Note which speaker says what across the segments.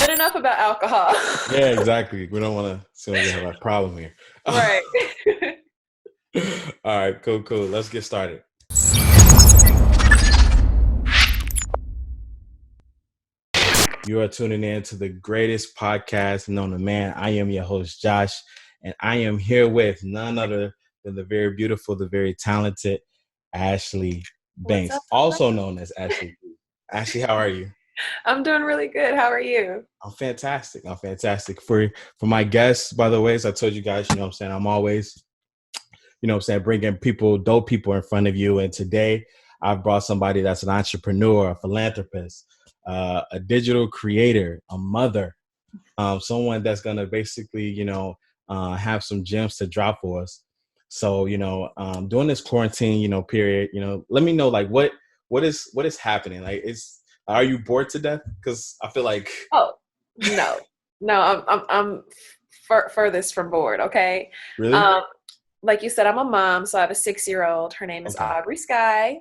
Speaker 1: Good enough about alcohol.
Speaker 2: Yeah, exactly. We don't want to seem like we have a problem here.
Speaker 1: Right.
Speaker 2: All right, cool, cool. Let's get started. You are tuning in to the greatest podcast known to man. I am your host, Josh, and I am here with none other than the very beautiful, the very talented Ashley
Speaker 1: What's
Speaker 2: Banks,
Speaker 1: up?
Speaker 2: also known as Ashley. Ashley, how are you?
Speaker 1: I'm doing really good. How are you?
Speaker 2: I'm fantastic. I'm fantastic. For my guests, by the way, as I told you guys, what I'm saying, I'm always, what I'm saying, bringing people, dope people in front of you. And today I've brought somebody that's an entrepreneur, a philanthropist, a digital creator, a mother, someone that's going to basically, have some gems to drop for us. So, during this quarantine, period, let me know like what is happening? Like, are you bored to death? Because I feel like,
Speaker 1: Oh, no. No, I'm furthest from bored, okay?
Speaker 2: really?
Speaker 1: Um, like you said, I'm a mom, so I have a 6-year-old. Her name is
Speaker 2: Okay.
Speaker 1: Aubrey Sky,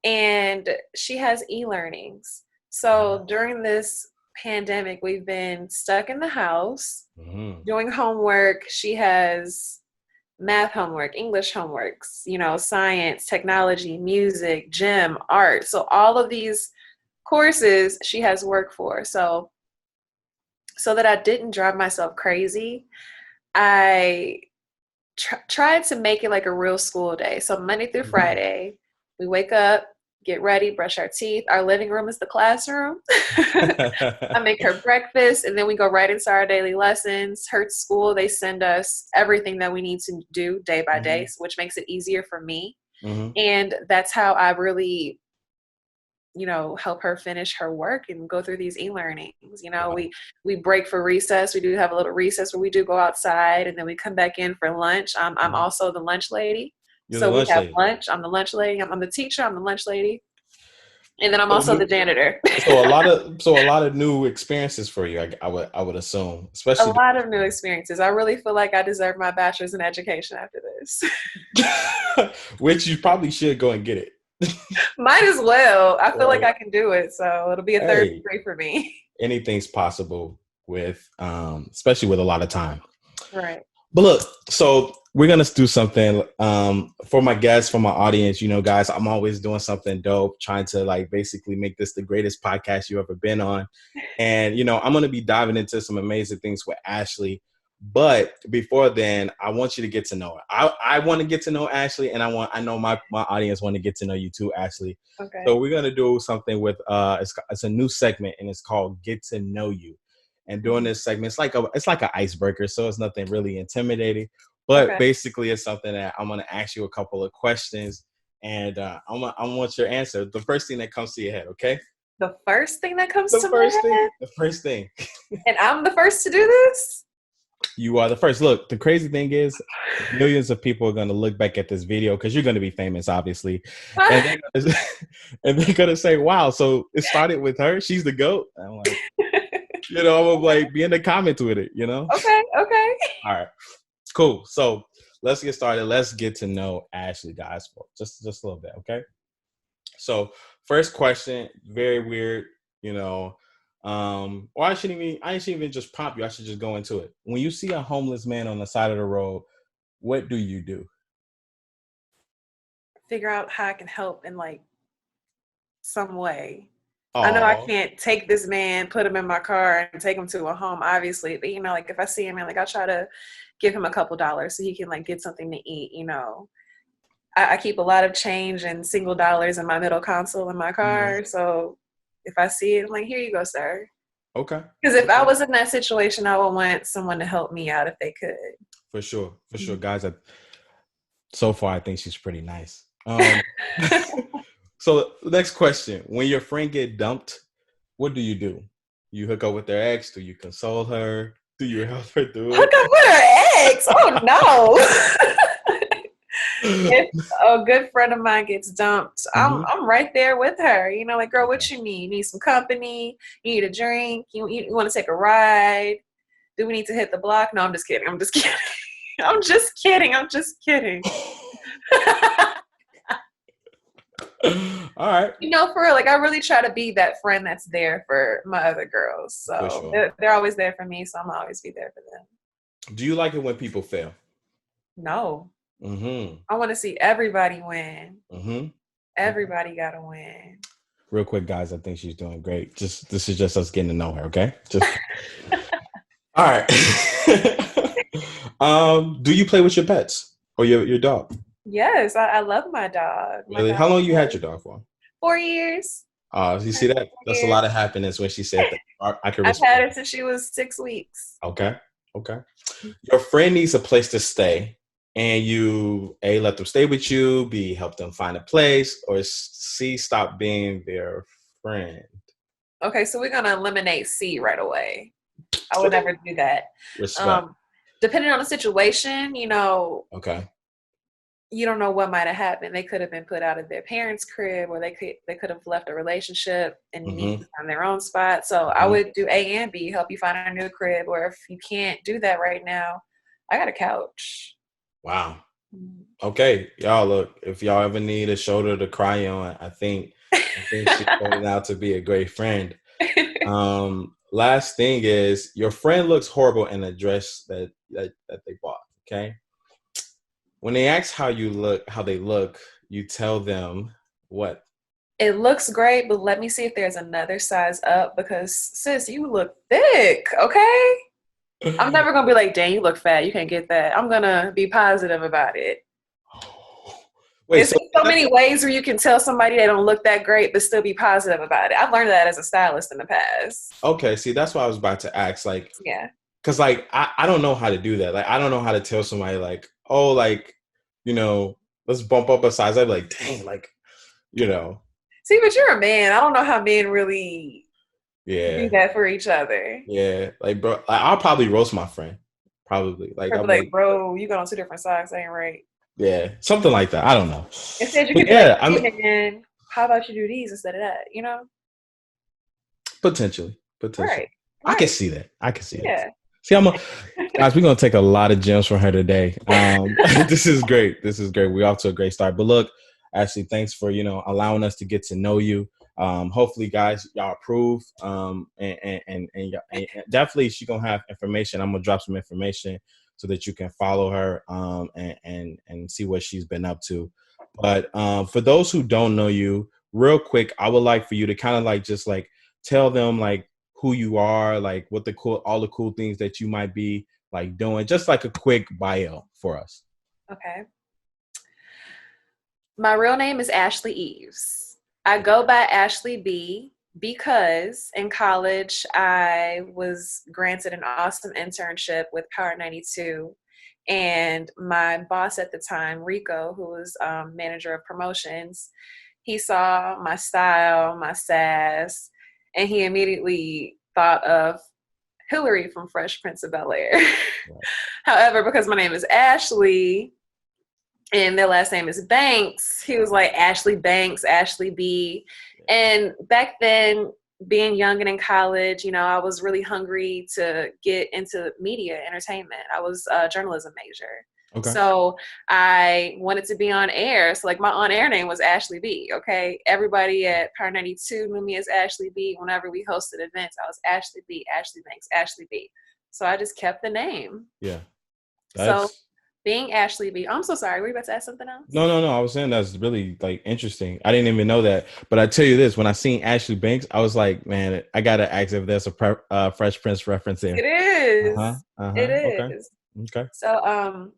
Speaker 1: and she has e-learnings. So during this pandemic, we've been stuck in the house doing homework. She has math homework, English homeworks, science, technology, music, gym, art. So all of these courses she has work for. So that I didn't drive myself crazy, I tried to make it like a real school day. So Monday through Friday, we wake up, get ready, brush our teeth. Our living room is the classroom. I make her breakfast, and then we go right into our daily lessons. Her school, they send us everything that we need to do day by day, which makes it easier for me. And that's how I really help her finish her work and go through these e-learnings.
Speaker 2: Wow.
Speaker 1: We break for recess. We do have a little recess where we do go outside, and then we come back in for lunch. I'm also the lunch lady.
Speaker 2: You're the
Speaker 1: So we
Speaker 2: lunch
Speaker 1: have
Speaker 2: lady.
Speaker 1: lunch. I'm the lunch lady. I'm the teacher. I'm the lunch lady. And then I'm
Speaker 2: So
Speaker 1: also the janitor.
Speaker 2: So a lot of new experiences for you, I would assume,
Speaker 1: A
Speaker 2: especially
Speaker 1: lot of new experiences. I really feel like I deserve my bachelor's in education after this.
Speaker 2: which you probably should go and get it.
Speaker 1: Might as well. I feel like
Speaker 2: Right.
Speaker 1: I can do it. So it'll be a third
Speaker 2: Hey,
Speaker 1: degree for me.
Speaker 2: anything's possible with, especially with a lot of time.
Speaker 1: Right.
Speaker 2: But look, so we're gonna do something for my guests, for my audience. Guys, I'm always doing something dope, trying to like basically make this the greatest podcast you've ever been on. And I'm gonna be diving into some amazing things with Ashley. But before then, I want you to get to know her. I want to get to know Ashley, and I know my audience want to get to know you too, Ashley.
Speaker 1: Okay.
Speaker 2: So we're gonna do something with it's a new segment, and it's called Get to Know You. And during this segment, it's like an icebreaker, so it's nothing really intimidating. But
Speaker 1: Okay.
Speaker 2: basically, it's something that I'm gonna ask you a couple of questions, and I want your answer. The first thing that comes to your head, okay?
Speaker 1: The first thing that comes
Speaker 2: The
Speaker 1: to my
Speaker 2: first thing.
Speaker 1: head,
Speaker 2: The first thing.
Speaker 1: and I'm the first to do this?
Speaker 2: You are the first. Look, the crazy thing is, millions of people are gonna look back at this video because you're gonna be famous, obviously, and and they're gonna say, "Wow, so it started with her. She's the GOAT." I'm like, I'm like, be in the comments with it,
Speaker 1: Okay.
Speaker 2: All right, cool. So let's get started. Let's get to know Ashley, guys, for just a little bit, okay? So first question, very weird, or I shouldn't even just prompt you. I should just go into it. When you see a homeless man on the side of the road, what do you do?
Speaker 1: Figure out how I can help in like some way. I know I
Speaker 2: Oh,
Speaker 1: can't take this man, put him in my car, and take him to a home, obviously. But like if I see him, like I try to give him a couple dollars so he can like get something to eat. I keep a lot of change and single dollars in my middle console in my car. So if I see it, I'm like, here you go, sir.
Speaker 2: okay.
Speaker 1: Because if I was in that situation, I would want someone to help me out if they could.
Speaker 2: For sure, guys. So far, I think she's pretty nice. So next question: when your friend get dumped, what do? You hook up with their ex? Do you console her? Do you help her do
Speaker 1: Hook
Speaker 2: it?
Speaker 1: up with her ex? Oh no. If a good friend of mine gets dumped, I'm right there with her. Like, girl, what you need? You need some company? You need a drink? You want to take a ride? Do we need to hit the block? No, I'm just kidding. I'm just kidding. I'm just kidding.
Speaker 2: All right.
Speaker 1: You know, for real, like I really try to be that friend that's there for my other girls.
Speaker 2: For
Speaker 1: So
Speaker 2: sure.
Speaker 1: they're always there for me, so I'm always be there for them.
Speaker 2: Do you like it when people fail?
Speaker 1: No,
Speaker 2: Mm-hmm.
Speaker 1: I want to see everybody win.
Speaker 2: Mm-hmm.
Speaker 1: Everybody gotta win.
Speaker 2: Real quick, guys, I think she's doing great. Just this is just us getting to know her, okay? Just all right. Do you play with your pets or your dog?
Speaker 1: Yes, I love my dog. My
Speaker 2: Really?
Speaker 1: dog
Speaker 2: How long you had
Speaker 1: is
Speaker 2: your dog for?
Speaker 1: 4 years.
Speaker 2: You see that? That's a
Speaker 1: 4 years.
Speaker 2: lot of happiness when she said that. I can
Speaker 1: I've had
Speaker 2: respect.
Speaker 1: her since she was 6 weeks.
Speaker 2: Okay. Okay. Your friend needs a place to stay, and you A, let them stay with you, B, help them find a place, or C, stop being their friend.
Speaker 1: Okay, so we're gonna eliminate C right away. I would
Speaker 2: Okay.
Speaker 1: never do that.
Speaker 2: Respect.
Speaker 1: Um, Depending on the situation, you know,
Speaker 2: Okay.
Speaker 1: you don't know what might have happened. They could have been put out of their parents' crib, or they could have left a relationship and need
Speaker 2: Mm-hmm.
Speaker 1: to find their own spot. So I
Speaker 2: Mm-hmm.
Speaker 1: would do A and B, help you find a new crib. Or if you can't do that right now, I got a couch.
Speaker 2: Wow. Okay, y'all look. If y'all ever need a shoulder to cry on, I think she's turning out to be a great friend. Last thing is your friend looks horrible in a dress that they bought. Okay. When they ask how they look, you tell them what?
Speaker 1: It looks great, but let me see if there's another size up because sis, you look thick, okay? I'm never gonna be like, dang, you look fat. You can't get that. I'm gonna be positive about it.
Speaker 2: Wait,
Speaker 1: It's
Speaker 2: so
Speaker 1: so many ways where you can tell somebody they don't look that great, but still be positive about it. I've learned that as a stylist in the past.
Speaker 2: okay, see that's what I was about to ask. Like,
Speaker 1: Yeah.
Speaker 2: because like I don't know how to do that. Like I don't know how to tell somebody like, oh, like, you know, let's bump up a size. I'd be like, dang, like, you know,
Speaker 1: See, but you're a man. I don't know how men really do
Speaker 2: yeah,
Speaker 1: that for each other.
Speaker 2: yeah. Like, bro, I'll probably roast my friend. Probably. Like
Speaker 1: Or
Speaker 2: I'll
Speaker 1: be
Speaker 2: be
Speaker 1: like,
Speaker 2: like,
Speaker 1: bro, you got on two different socks. That ain't right.
Speaker 2: yeah, something like that. I don't know.
Speaker 1: Instead, you
Speaker 2: But
Speaker 1: could be like,
Speaker 2: yeah, I
Speaker 1: hey
Speaker 2: mean,
Speaker 1: man, how about you do these instead of that? You know?
Speaker 2: potentially.
Speaker 1: Right.
Speaker 2: I can
Speaker 1: Right.
Speaker 2: see that. I can see that.
Speaker 1: Yeah.
Speaker 2: See, guys, we're gonna take a lot of gems from her today. This is great. This is great. We're off to a great start. But look, Ashley, thanks for allowing us to get to know you. Hopefully, guys, y'all approve. And definitely, she gonna have information. I'm gonna drop some information so that you can follow her and see what she's been up to. But for those who don't know you, real quick, I would like for you to kind of like just like tell them like who you are, like what all the cool things that you might be like doing, just like a quick bio for us.
Speaker 1: Okay. My real name is Ashley Eves. I go by Ashley B because in college I was granted an awesome internship with Power 92. And my boss at the time, Rico, who was manager of promotions, he saw my style, my sass, and he immediately thought of Hillary from Fresh Prince of Bel-Air.
Speaker 2: Right.
Speaker 1: However, because my name is Ashley, and their last name is Banks, he was like Ashley Banks, Ashley B. And back then, being young and in college, I was really hungry to get into media entertainment. I was a journalism major.
Speaker 2: Okay.
Speaker 1: So I wanted to be on air. So like my on-air name was Ashley B. Okay. Everybody at Power 92 knew me as Ashley B. Whenever we hosted events, I was Ashley B, Ashley Banks, Ashley B. So I just kept the name.
Speaker 2: Yeah.
Speaker 1: So
Speaker 2: That's
Speaker 1: being Ashley B. I'm so sorry. Were you about to ask something else?
Speaker 2: no. I was saying that's really like interesting. I didn't even know that. But I tell you this, when I seen Ashley Banks, I was like, man, I gotta ask if there's a Fresh Prince reference there.
Speaker 1: It is. It
Speaker 2: Okay.
Speaker 1: is.
Speaker 2: Okay.
Speaker 1: So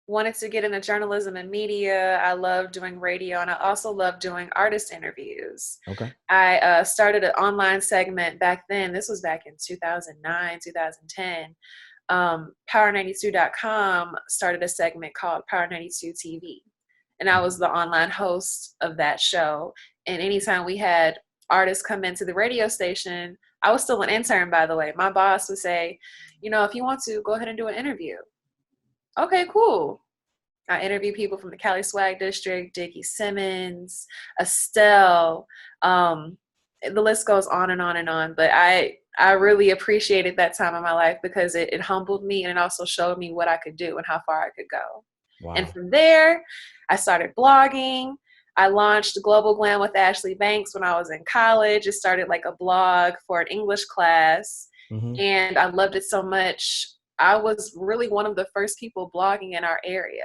Speaker 1: wanted to get into journalism and media. I love doing radio, and I also love doing artist interviews.
Speaker 2: Okay.
Speaker 1: I started an online segment back then. This was back in 2009, 2010. Power92.com started a segment called Power 92 TV. And I was the online host of that show. And anytime we had artists come into the radio station, I was still an intern, by the way. My boss would say, if you want to, go ahead and do an interview. Okay, cool. I interview people from the Cali Swag District, Dickie Simmons, Estelle. The list goes on and on and on. But I really appreciated that time in my life because it humbled me, and it also showed me what I could do and how far I could go.
Speaker 2: Wow.
Speaker 1: And from there, I started blogging. I launched Global Glam with Ashley Banks when I was in college. It started like a blog for an English class, and I loved it so much. I was really one of the first people blogging in our area.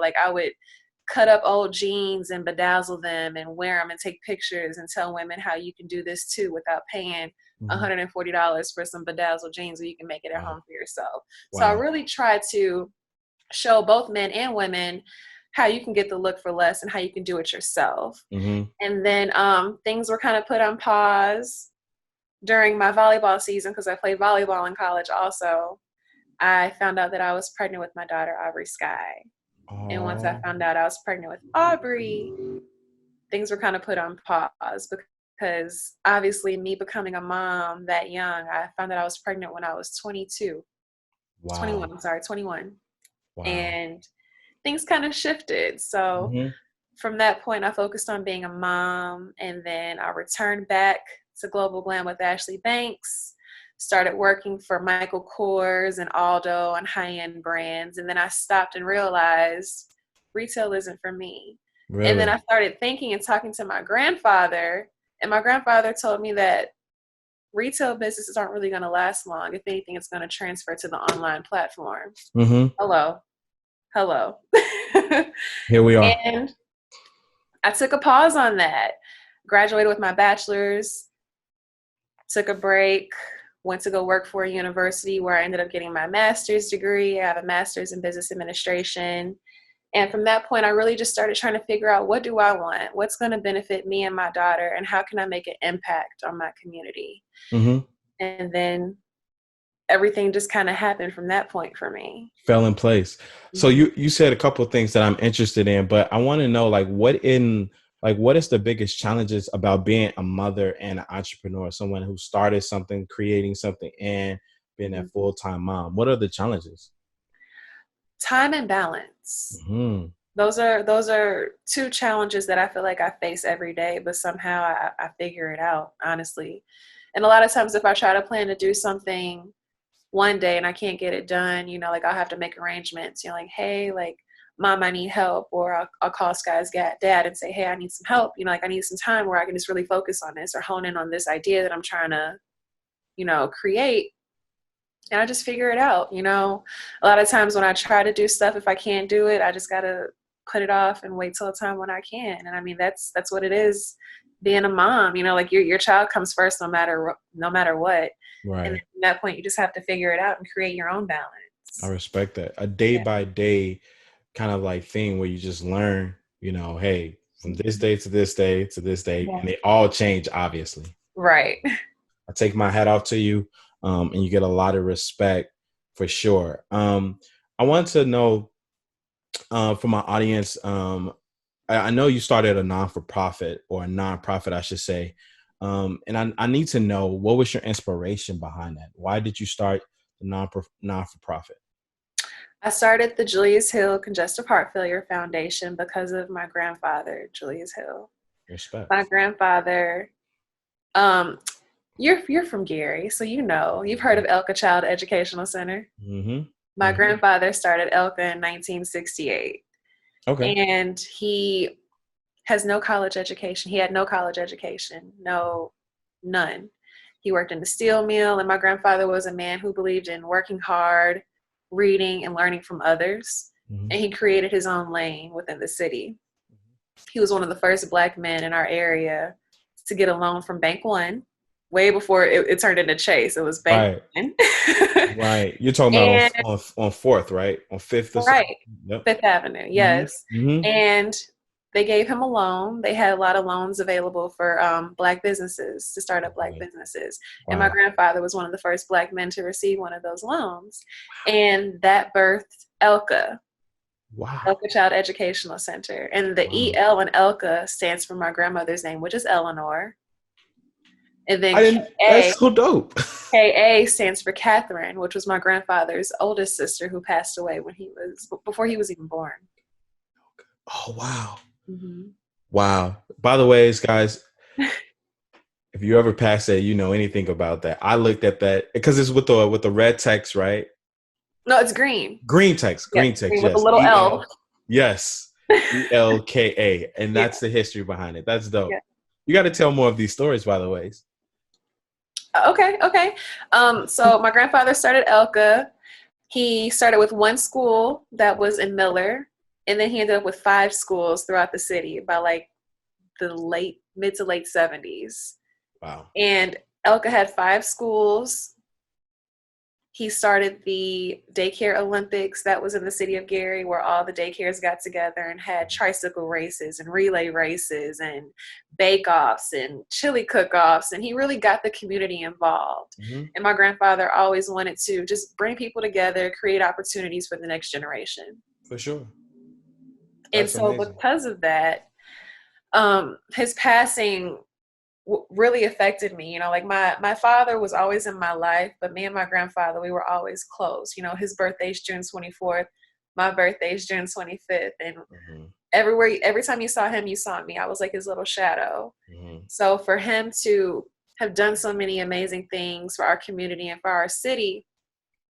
Speaker 1: Like I would cut up old jeans and bedazzle them and wear them and take pictures and tell women how you can do this too without paying $140 for some bedazzled jeans, or you can make it at home for yourself. So I really tried to show both men and women how you can get the look for less and how you can do it yourself. And then things were kind of put on pause during my volleyball season because I played volleyball in college also. I found out that I was pregnant with my daughter, Aubrey Sky. And once I found out I was pregnant with Aubrey, things were kind of put on pause because obviously me becoming a mom that young, I found out I was pregnant when I was 21. Wow. And things kind of shifted. So from that point, I focused on being a mom, and then I returned back to Global Glam with Ashley Banks, started working for Michael Kors and Aldo on high-end brands. And then I stopped and realized retail isn't for me. Really? And then I started thinking and talking to my grandfather, and my grandfather told me that retail businesses aren't really going to last long. If anything, it's going to transfer to the online platform. Hello.
Speaker 2: Here we are.
Speaker 1: And I took a pause on that. Graduated with my bachelor's, took a break, went to go work for a university where I ended up getting my master's degree. I have a master's in business administration. And from that point, I really just started trying to figure out, what do I want? What's going to benefit me and my daughter? And how can I make an impact on my community? And then everything just kind of happened from that point for me.
Speaker 2: Fell in place. So you said a couple of things that I'm interested in, but I want to know, what is the biggest challenges about being a mother and an entrepreneur, someone who started something, creating something, and being a full-time mom? What are the challenges?
Speaker 1: Time and balance. Those are two challenges that I feel like I face every day, but somehow I figure it out, honestly. And a lot of times if I try to plan to do something one day and I can't get it done, I'll have to make arrangements, hey, Mom, I need help, or I'll call Sky's dad and say, hey, I need some help. I need some time where I can just really focus on this or hone in on this idea that I'm trying to, create. And I just figure it out. A lot of times when I try to do stuff, if I can't do it, I just got to put it off and wait till a time when I can. And I mean, that's what it is being a mom, your child comes first no matter what. Right. And at that point, you just have to figure it out and create your own balance.
Speaker 2: I respect that. A day by day kind of thing where you just learn, hey, from this day to this day to this day, and they all change, obviously.
Speaker 1: Right.
Speaker 2: I take my hat off to you, and you get a lot of respect for sure. I want to know from my audience, I know you started a non-for-profit, or a nonprofit, I should say. And I need to know, what was your inspiration behind that? Why did you start the non-for-profit?
Speaker 1: I started the Julius Hill Congestive Heart Failure Foundation because of my grandfather, Julius Hill.
Speaker 2: Respect.
Speaker 1: My grandfather, you're from Gary, so you've heard of Elka Child Educational Center. My grandfather started Elka in 1968. Okay. And he has no college education. He had no college education, none. He worked in the steel mill, and my grandfather was a man who believed in working hard, reading, and learning from others. And he created his own lane within the city. He was one of the first Black men in our area to get a loan from Bank One, way before it turned into Chase. It was Bank One.
Speaker 2: Right. You're talking about on 4th, right? On 5th or
Speaker 1: right. Yep. 5th Avenue, yes. And they gave him a loan. They had a lot of loans available for Black businesses, to start up Black businesses. Wow. And my grandfather was one of the first Black men to receive one of those loans. Wow. And that birthed Elka. Wow. Elka Child Educational Center. And the EL in Elka stands for my grandmother's name, which is Eleanor. And then
Speaker 2: that's so dope.
Speaker 1: KA stands for Catherine, which was my grandfather's oldest sister who passed away before he was even born.
Speaker 2: Oh, wow. Wow. By the way, guys, if you ever pass that, anything about that. I looked at that because it's with the red text, right?
Speaker 1: No, it's green.
Speaker 2: Green text. Green text.
Speaker 1: With a little L.
Speaker 2: Yes. ELKA, and
Speaker 1: Yeah.
Speaker 2: that's the history behind it. That's dope.
Speaker 1: Yeah.
Speaker 2: You got to tell more of these stories, by the way.
Speaker 1: Okay. So my grandfather started Elka. He started with one school that was in Miller, and then he ended up with 5 schools throughout the city by like the mid to late 70s.
Speaker 2: Wow.
Speaker 1: And Elka had 5 schools. He started the daycare Olympics that was in the city of Gary, where all the daycares got together and had tricycle races and relay races and bake-offs and chili cook-offs. And he really got the community involved.
Speaker 2: Mm-hmm.
Speaker 1: And my grandfather always wanted to just bring people together, create opportunities for the next generation.
Speaker 2: For sure.
Speaker 1: And
Speaker 2: That's
Speaker 1: so
Speaker 2: amazing.
Speaker 1: because of that, his passing really affected me. You know, like my father was always in my life, but me and my grandfather, we were always close. You know, his birthday's June 24th, my birthday's June 25th, and every time you saw him, you saw me. I was like his little shadow. So for him to have done so many amazing things for our community and for our city,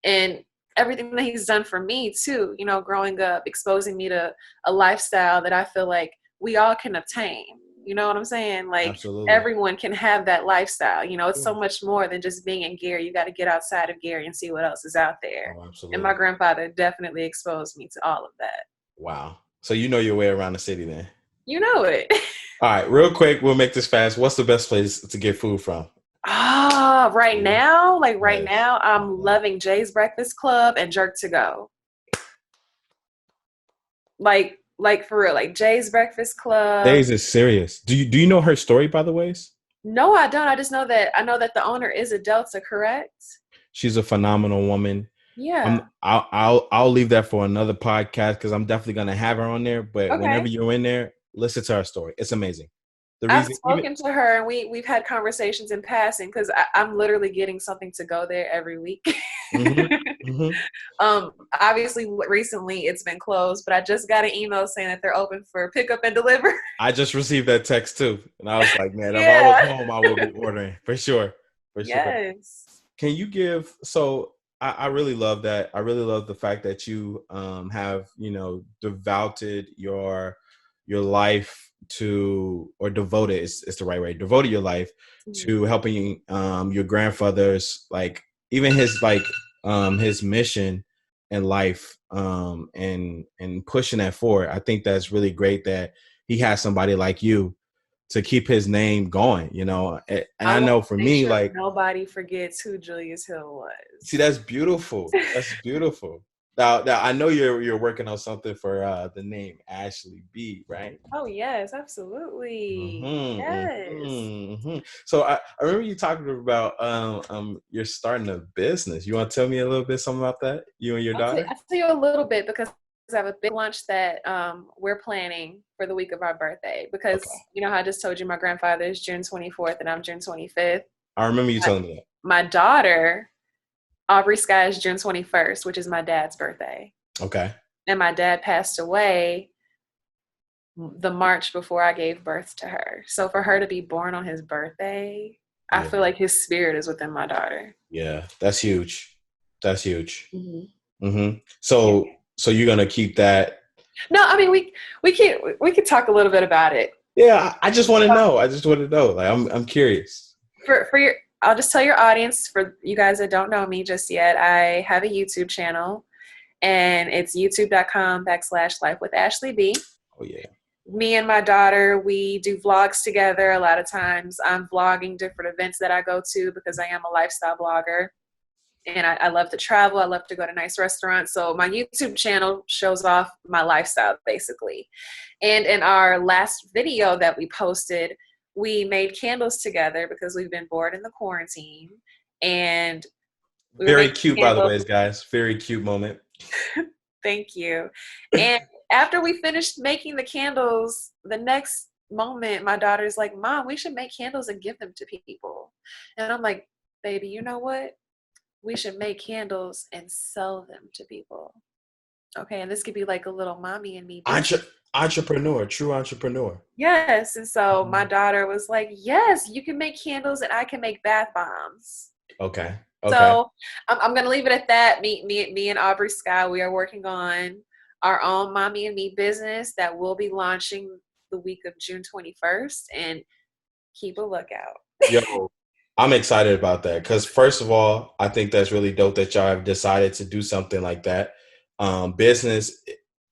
Speaker 1: and everything that he's done for me too, you know, growing up, exposing me to a lifestyle that I feel like we all can obtain. You know what I'm saying? Like
Speaker 2: Absolutely.
Speaker 1: everyone can have that lifestyle. You know, it's so much more than just being in Gary. You got to get outside of Gary and see what else is out there.
Speaker 2: Oh, absolutely.
Speaker 1: And my grandfather definitely exposed me to all of that.
Speaker 2: Wow. So you know your way around the city then?
Speaker 1: You know it.
Speaker 2: All right, real quick, we'll make this fast. What's the best place to get food from?
Speaker 1: Right now, I'm loving Jay's Breakfast Club and Jerk to Go. Like for real, like Jay's Breakfast Club.
Speaker 2: Days is serious. Do you know her story, by the way?
Speaker 1: No, I don't. I just know that the owner is a Delta, correct?
Speaker 2: She's a phenomenal woman.
Speaker 1: Yeah.
Speaker 2: I'll leave that for another podcast because I'm definitely gonna have her on there. But whenever you're in there, listen to her story. It's amazing.
Speaker 1: I've spoken to her and we've had conversations in passing because I'm literally getting something to go there every week. Obviously recently it's been closed, but I just got an email saying that they're open for pickup and deliver.
Speaker 2: I just received that text too, and I was like, man, if I was home, I would be ordering for sure.
Speaker 1: Yes.
Speaker 2: Can you give? So I really love that. I really love the fact that you have devoted your life to, or devoted is the right way, devoted your life to helping your grandfather's, like, even his, like, his mission in life, and pushing that forward. I think that's really great that he has somebody like you to keep his name going, and I know for me,
Speaker 1: sure,
Speaker 2: like,
Speaker 1: nobody forgets who Julius Hill was.
Speaker 2: See, that's beautiful. That's beautiful. Now I know you're working on something for the name Ashley B, right?
Speaker 1: Oh yes, absolutely. Yes.
Speaker 2: So I remember you talking about you're starting a business. You want to tell me a little bit something about that? You and your daughter?
Speaker 1: I'll tell you a little bit because I have a big lunch that we're planning for the week of our birthday. Because you know how I just told you my grandfather is June 24th and I'm June 25th.
Speaker 2: I remember you telling me that.
Speaker 1: My daughter, Aubrey Sky, is June 21st, which is my dad's birthday.
Speaker 2: Okay.
Speaker 1: And my dad passed away the March before I gave birth to her. So for her to be born on his birthday, I feel like his spirit is within my daughter.
Speaker 2: Yeah, that's huge. That's huge. So you're gonna keep that?
Speaker 1: No, I mean we could talk a little bit about it.
Speaker 2: Yeah, I just want to know. Like, I'm curious.
Speaker 1: I'll just tell your audience, for you guys that don't know me just yet, I have a YouTube channel, and it's youtube.com/life with Ashley B.
Speaker 2: Oh yeah.
Speaker 1: Me and my daughter, we do vlogs together. A lot of times I'm vlogging different events that I go to because I am a lifestyle blogger. And I love to travel. I love to go to nice restaurants. So my YouTube channel shows off my lifestyle, basically. And in our last video that we posted, we made candles together because we've been bored in the quarantine. And
Speaker 2: very cute, by the way, guys. Very cute moment.
Speaker 1: Thank you. And after we finished making the candles, the next moment, my daughter's like, Mom, we should make candles and give them to people. And I'm like, baby, you know what? We should make candles and sell them to people. Okay, and this could be like a little mommy and me
Speaker 2: entrepreneur, true entrepreneur.
Speaker 1: Yes, and so my daughter was like, yes, you can make candles and I can make bath bombs.
Speaker 2: Okay.
Speaker 1: So I'm going to leave it at that. Me and Aubrey Sky, we are working on our own Mommy and Me business that will be launching the week of June 21st, and keep a lookout.
Speaker 2: Yo, I'm excited about that because first of all, I think that's really dope that y'all have decided to do something like that. Business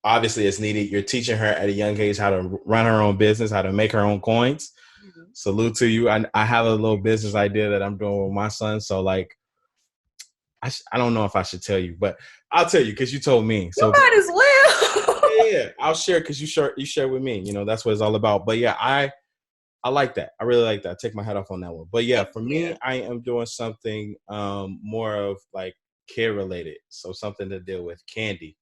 Speaker 2: obviously is needed. You're teaching her at a young age how to run her own business, how to make her own coins. Mm-hmm. Salute to you. I have a little business idea that I'm doing with my son. So like, I don't know if I should tell you, but I'll tell you because you told me. So
Speaker 1: you might as well.
Speaker 2: Yeah, I'll share because you share with me. You know, that's what it's all about. But yeah, I like that. I really like that. I take my hat off on that one. But yeah, for me, I am doing something more of like kid related. So something to deal with candy.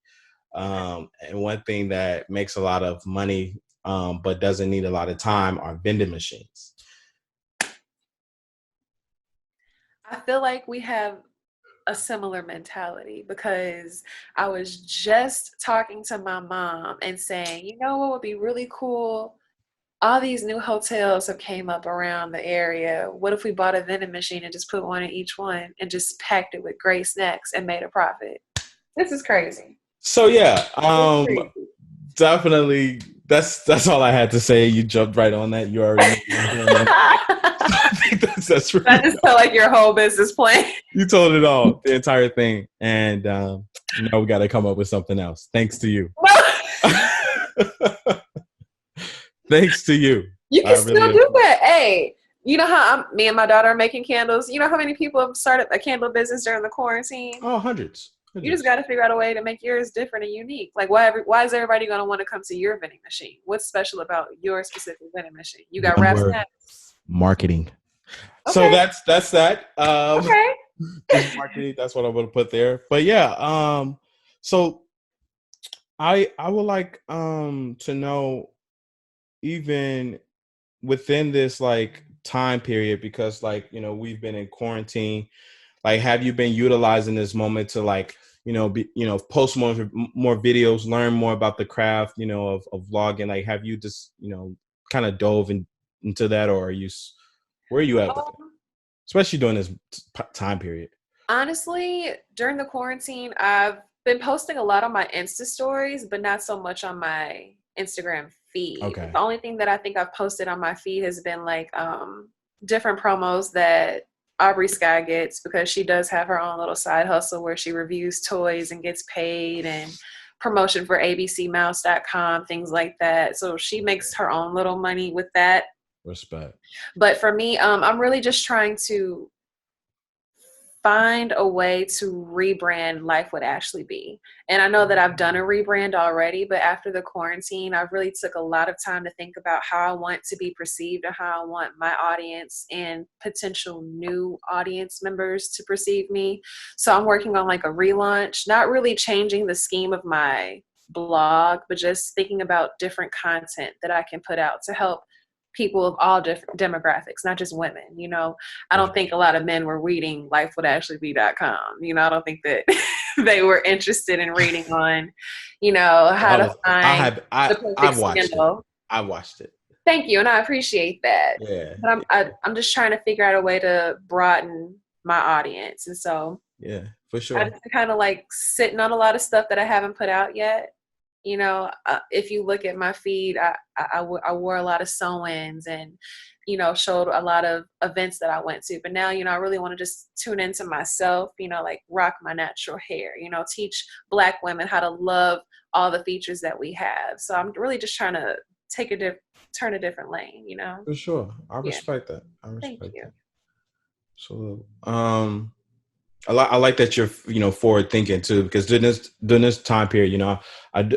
Speaker 2: And one thing that makes a lot of money but doesn't need a lot of time are vending machines.
Speaker 1: I feel like we have a similar mentality because I was just talking to my mom and saying, you know what would be really cool? All these new hotels have came up around the area. What if we bought a vending machine and just put one in each one and just packed it with great snacks and made a profit? This is crazy.
Speaker 2: So yeah, definitely. That's all I had to say. You jumped right on that. You already know. I think that's really
Speaker 1: that just felt like your whole business plan.
Speaker 2: You told it all, the entire thing, and now we got to come up with something else. Thanks to you. Thanks to you.
Speaker 1: You can still do that. Hey, you know how me and my daughter are making candles? You know how many people have started a candle business during the quarantine?
Speaker 2: Oh, hundreds.
Speaker 1: You just got to figure out a way to make yours different and unique. Like, why is everybody going to want to come to your vending machine? What's special about your specific vending machine? You got wrap snacks.
Speaker 2: Marketing. Okay. So that's that. Okay. Marketing. That's what I'm going to put there. But yeah. So I would like to know, even within this like time period, because like, you know, we've been in quarantine. Like, have you been utilizing this moment to like, post more videos, learn more about the craft, of vlogging? Like, have you just, kind of dove into that, or where are you at with it? Especially during this time period.
Speaker 1: Honestly, during the quarantine, I've been posting a lot on my Insta stories, but not so much on my Instagram feed. Okay. The only thing that I think I've posted on my feed has been like different promos that Aubrey Sky gets, because she does have her own little side hustle where she reviews toys and gets paid, and promotion for abcmouse.com, things like that. So she makes her own little money with that.
Speaker 2: Respect.
Speaker 1: But for me, I'm really just trying to find a way to rebrand Life with Ashley B. And I know that I've done a rebrand already, but after the quarantine, I really took a lot of time to think about how I want to be perceived and how I want my audience and potential new audience members to perceive me. So I'm working on like a relaunch, not really changing the scheme of my blog, but just thinking about different content that I can put out to help people of all different demographics, not just women. I don't think a lot of men were reading lifewithashleyb.com. I don't think that they were interested in reading on, how to find the perfect scandal.
Speaker 2: I watched it.
Speaker 1: Thank you, and I appreciate that.
Speaker 2: Yeah.
Speaker 1: But I'm just trying to figure out a way to broaden my audience, and so
Speaker 2: yeah, for sure.
Speaker 1: I just kind of like sitting on a lot of stuff that I haven't put out yet. If you look at my feed, I wore a lot of sew-ins and, showed a lot of events that I went to. But now, I really want to just tune into myself, like rock my natural hair, teach Black women how to love all the features that we have. So I'm really just trying to turn a different lane,
Speaker 2: For sure. I respect that.
Speaker 1: Thank you.
Speaker 2: That. So, I like that you're forward thinking too, because during this time period,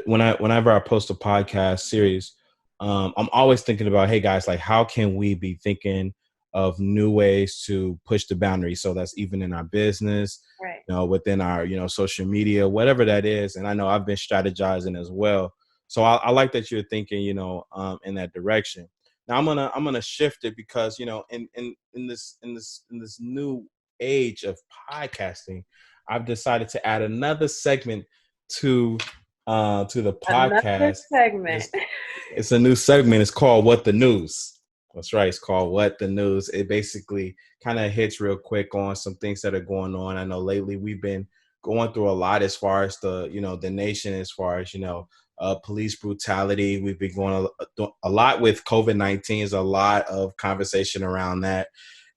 Speaker 2: whenever I post a podcast series, I'm always thinking about, hey guys, like how can we be thinking of new ways to push the boundaries? So that's even in our business, right, within our social media, whatever that is. And I know I've been strategizing as well. So I like that you're thinking in that direction. Now I'm gonna shift it because in this new age of podcasting, I've decided to add another segment to the podcast.
Speaker 1: Another segment.
Speaker 2: It's a new segment. It's called What the News. That's right. It's called What the News. It basically kind of hits real quick on some things that are going on. I know lately we've been going through a lot as far as the, the nation, as far as, police brutality. We've been going a lot with COVID-19. There's a lot of conversation around that.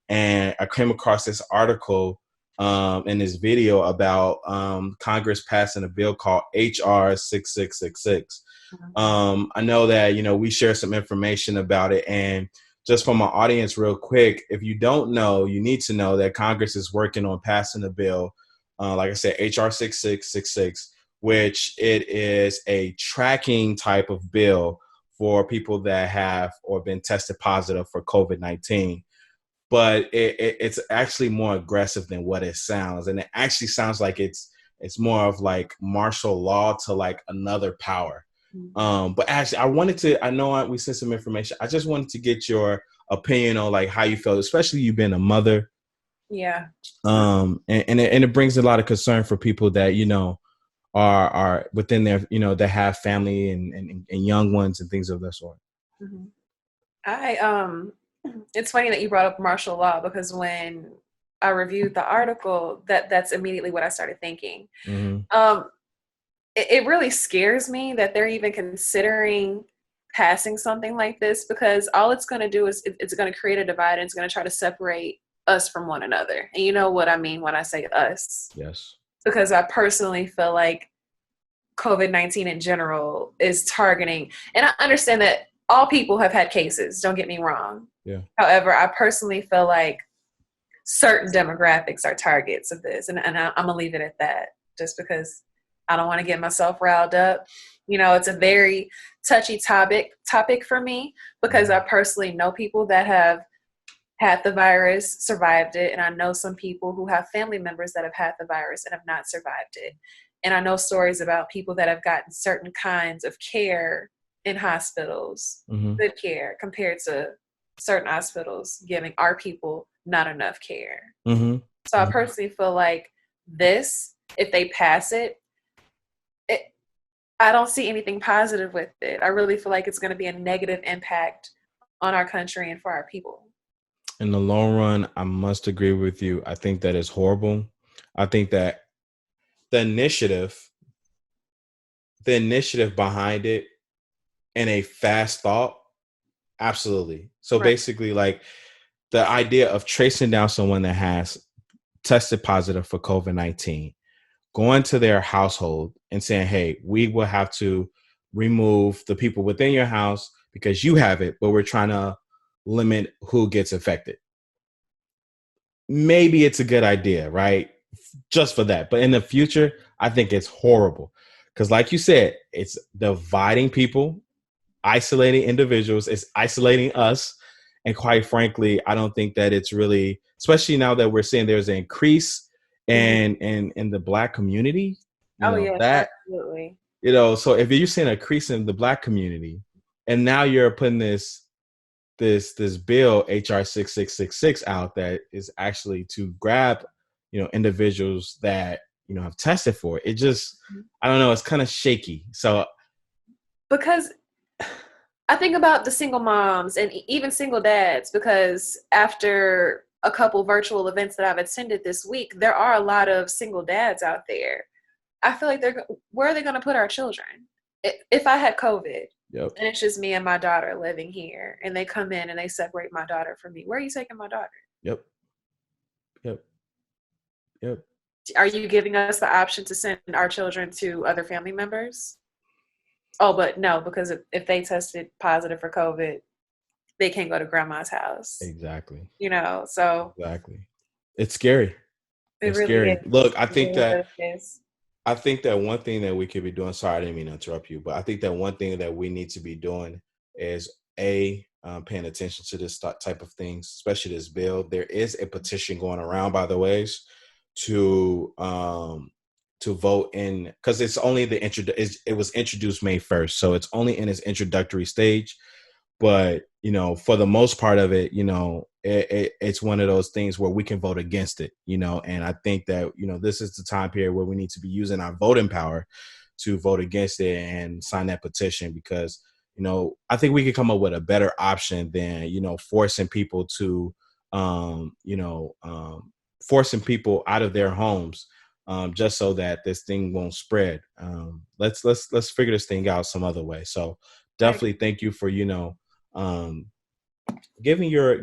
Speaker 2: And I came across this article in this video about Congress passing a bill called HR 6666. I know that, we share some information about it. And just from our audience real quick, if you don't know, you need to know that Congress is working on passing a bill, like I said, HR 6666, which it is a tracking type of bill for people that have or been tested positive for COVID-19. But it's actually more aggressive than what it sounds. And it actually sounds like it's more of like martial law to like another power. But actually, I know we sent some information. I just wanted to get your opinion on like how you felt, especially you being a mother.
Speaker 1: Yeah.
Speaker 2: And it brings a lot of concern for people that, are within their, that have family and young ones and things of that sort.
Speaker 1: It's funny that you brought up martial law, because when I reviewed the article, that's immediately what I started thinking. It really scares me that they're even considering passing something like this, because all it's going to do is it's going to create a divide, and it's going to try to separate us from one another. And you know what I mean when I say us.
Speaker 2: Yes.
Speaker 1: Because I personally feel like COVID-19 in general is targeting, and I understand that all people have had cases, don't get me wrong.
Speaker 2: Yeah.
Speaker 1: However, I personally feel like certain demographics are targets of this, and I'm going to leave it at that, just because I don't want to get myself riled up. It's a very touchy topic for me, because I personally know people that have had the virus, survived it, and I know some people who have family members that have had the virus and have not survived it. And I know stories about people that have gotten certain kinds of care in hospitals, good care, compared to certain hospitals giving our people not enough care. So I personally feel like this, if they pass it, I don't see anything positive with it. I really feel like it's going to be a negative impact on our country and for our people.
Speaker 2: In the long run, I must agree with you. I think that is horrible. I think that the initiative behind it and a fast thought, absolutely. So basically, like the idea of tracing down someone that has tested positive for COVID-19, going to their household and saying, hey, we will have to remove the people within your house because you have it, but we're trying to limit who gets affected. Maybe it's a good idea, right? Just for that. But in the future, I think it's horrible. Because like you said, it's dividing people, isolating individuals, it's isolating us. And quite frankly, I don't think that it's really, especially now that we're seeing there's an increase in the Black community.
Speaker 1: Absolutely.
Speaker 2: So if you're seeing a increase in the Black community, and now you're putting this bill HR 6666 out that is actually to grab individuals that have tested for it. It just, I don't know, it's kind of shaky. So
Speaker 1: because I think about the single moms and even single dads, because after a couple virtual events that I've attended this week, there are a lot of single dads out there. I feel like where are they going to put our children? If I had COVID, and it's just me and my daughter living here, and they come in and they separate my daughter from me, where are you taking my daughter?
Speaker 2: Yep.
Speaker 1: Are you giving us the option to send our children to other family members? Oh, but no, because if they tested positive for COVID, they can't go to grandma's house.
Speaker 2: Exactly.
Speaker 1: So.
Speaker 2: Exactly. It's scary. It's
Speaker 1: really
Speaker 2: scary.
Speaker 1: is.
Speaker 2: Look, I think that one thing that we could be doing, sorry, I didn't mean to interrupt you, but I think that one thing that we need to be doing is paying attention to this type of things, especially this bill. There is a petition going around, by the ways, to vote in, because it's only it was introduced May 1st, so it's only in its introductory stage. But for the most part of it, it's one of those things where we can vote against it, and I think that this is the time period where we need to be using our voting power to vote against it and sign that petition, because I think we could come up with a better option than forcing people to forcing people out of their homes just so that this thing won't spread. Let's figure this thing out some other way. So definitely thank you for, giving your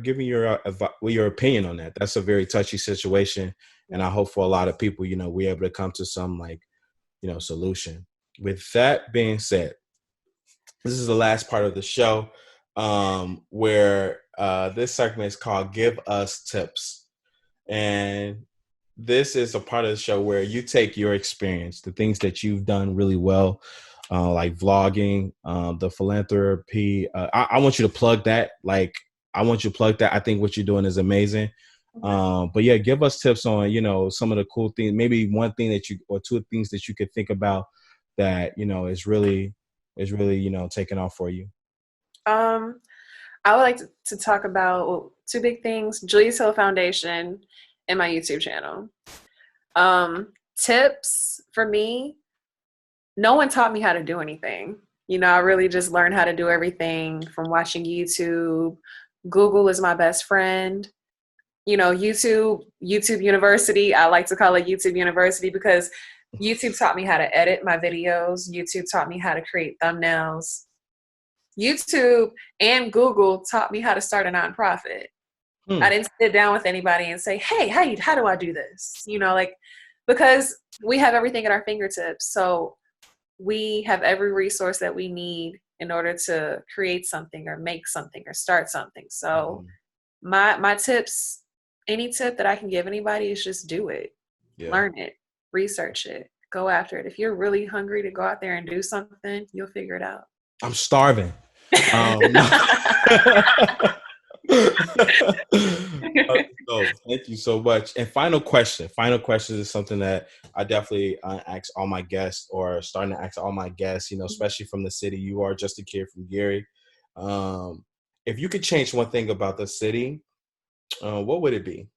Speaker 2: opinion on that. That's a very touchy situation. And I hope for a lot of people, we're able to come to some solution. With that being said, this is the last part of the show, where this segment is called Give Us Tips. And this is a part of the show where you take your experience, the things that you've done really well, like vlogging, the philanthropy. I want you to plug that. I want you to plug that. I think what you're doing is amazing. But yeah, give us tips on, some of the cool things, maybe one thing or two things that you could think about that, is really, taking off for you.
Speaker 1: I would like to talk about two big things: Julius Hill Foundation and my YouTube channel. Tips for me, no one taught me how to do anything. I really just learned how to do everything from watching YouTube. Google is my best friend. YouTube University. I like to call it YouTube University because YouTube taught me how to edit my videos. YouTube taught me how to create thumbnails. YouTube and Google taught me how to start a nonprofit. I didn't sit down with anybody and say, hey, how do I do this? Because we have everything at our fingertips. So we have every resource that we need in order to create something or make something or start something. So my tips, any tip that I can give anybody is just do it. Yeah. Learn it, research it, go after it. If you're really hungry to go out there and do something, you'll figure it out.
Speaker 2: I'm starving. So thank you so much. And final question is something that I definitely ask all my guests, or starting to ask all my guests, especially from the city. You are just a kid from Gary. If you could change one thing about the city, what would it be?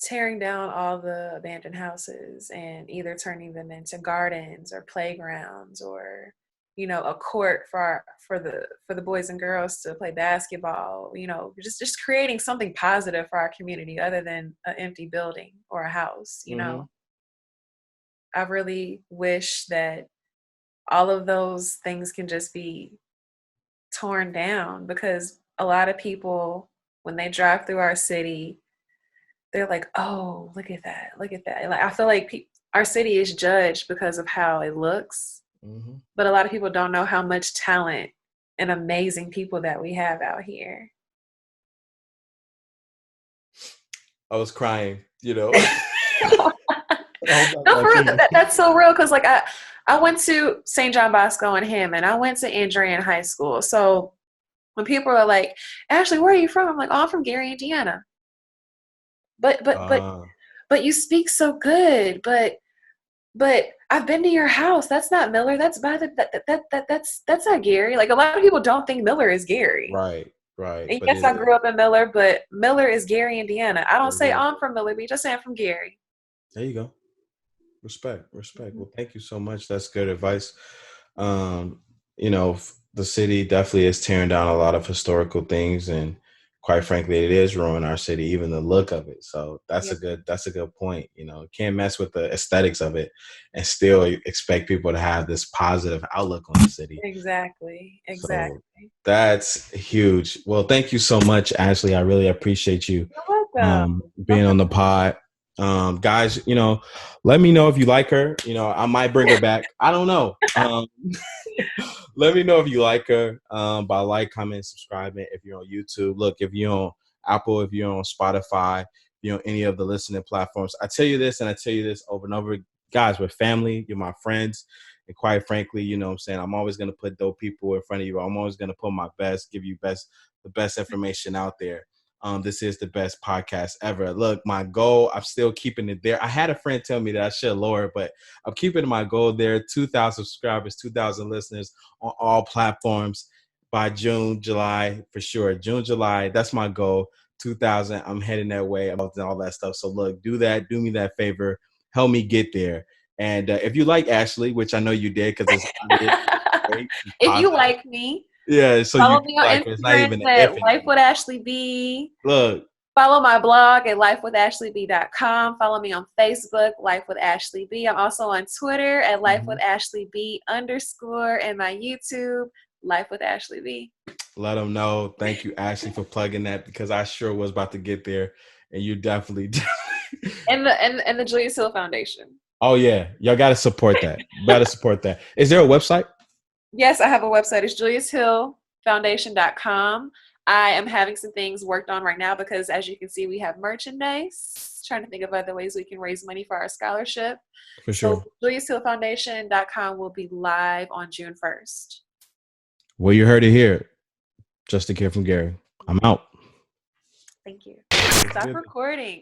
Speaker 1: Tearing down all the abandoned houses and either turning them into gardens or playgrounds, or a court for the boys and girls to play basketball. Just creating something positive for our community other than an empty building or a house. I really wish that all of those things can just be torn down, because a lot of people, when they drive through our city, they're like, oh, look at that. I feel like our city is judged because of how it looks. But a lot of people don't know how much talent and amazing people that we have out here.
Speaker 2: I was crying,
Speaker 1: No, for real, that's so real, because I went to St. John Bosco in Hammond. I went to Andrean High School. So when people are like, Ashley, where are you from? I'm like, oh, I'm from Gary, Indiana. But you speak so good. But I've been to your house. That's not Miller. That's by that's not Gary. A lot of people don't think Miller is Gary.
Speaker 2: Right.
Speaker 1: And yes, I grew up in Miller, but Miller is Gary, Indiana. I don't say I'm from Miller, but just say I'm from Gary.
Speaker 2: There you go. Respect. Well, thank you so much. That's good advice. The city definitely is tearing down a lot of historical things, and quite frankly, it is ruining our city, even the look of it. So that's a good point. Can't mess with the aesthetics of it and still expect people to have this positive outlook on the city.
Speaker 1: Exactly.
Speaker 2: So that's huge. Well, thank you so much, Ashley. I really appreciate you being on the pod. Guys, let me know if you like her. I might bring her back. I don't know. Let me know if you like her by like, comment, subscribing. If you're on YouTube, look, if you're on Apple, if you're on Spotify, any of the listening platforms. I tell you this, and I tell you this over and over. Guys, we're family. You're my friends. And quite frankly, I'm always going to put dope people in front of you. I'm always going to put my best, give you the best information out there. This is the best podcast ever. Look, my goal, I'm still keeping it there. I had a friend tell me that I should lower it, but I'm keeping my goal there. 2,000 subscribers, 2,000 listeners on all platforms by June, July, for sure. June, July, that's my goal. 2,000, I'm heading that way. I'm all that stuff. So look, do me that favor. Help me get there. And if you like Ashley, which I know you did, because it's great.
Speaker 1: If you like me.
Speaker 2: Yeah, so
Speaker 1: follow me on Instagram at Life with Ashley B.
Speaker 2: Look,
Speaker 1: Follow my blog at lifewithashleyb.com. Follow me on Facebook, Life with Ashley B. I'm also on Twitter at lifewithashleyb_, and my YouTube, Life with Ashley B.
Speaker 2: Let them know. Thank you, Ashley, for plugging that, because I sure was about to get there, and you definitely.
Speaker 1: and the Julius Hill Foundation.
Speaker 2: Oh yeah, y'all gotta support that. Gotta support that. Is there a website?
Speaker 1: Yes, I have a website. It's juliushillfoundation.com. I am having some things worked on right now because, as you can see, we have merchandise. Trying to think of other ways we can raise money for our scholarship.
Speaker 2: For sure.
Speaker 1: So juliushillfoundation.com will be live on June 1st.
Speaker 2: Well, you heard it here. Just a kid from Gary. I'm out.
Speaker 1: Thank you. Stop recording.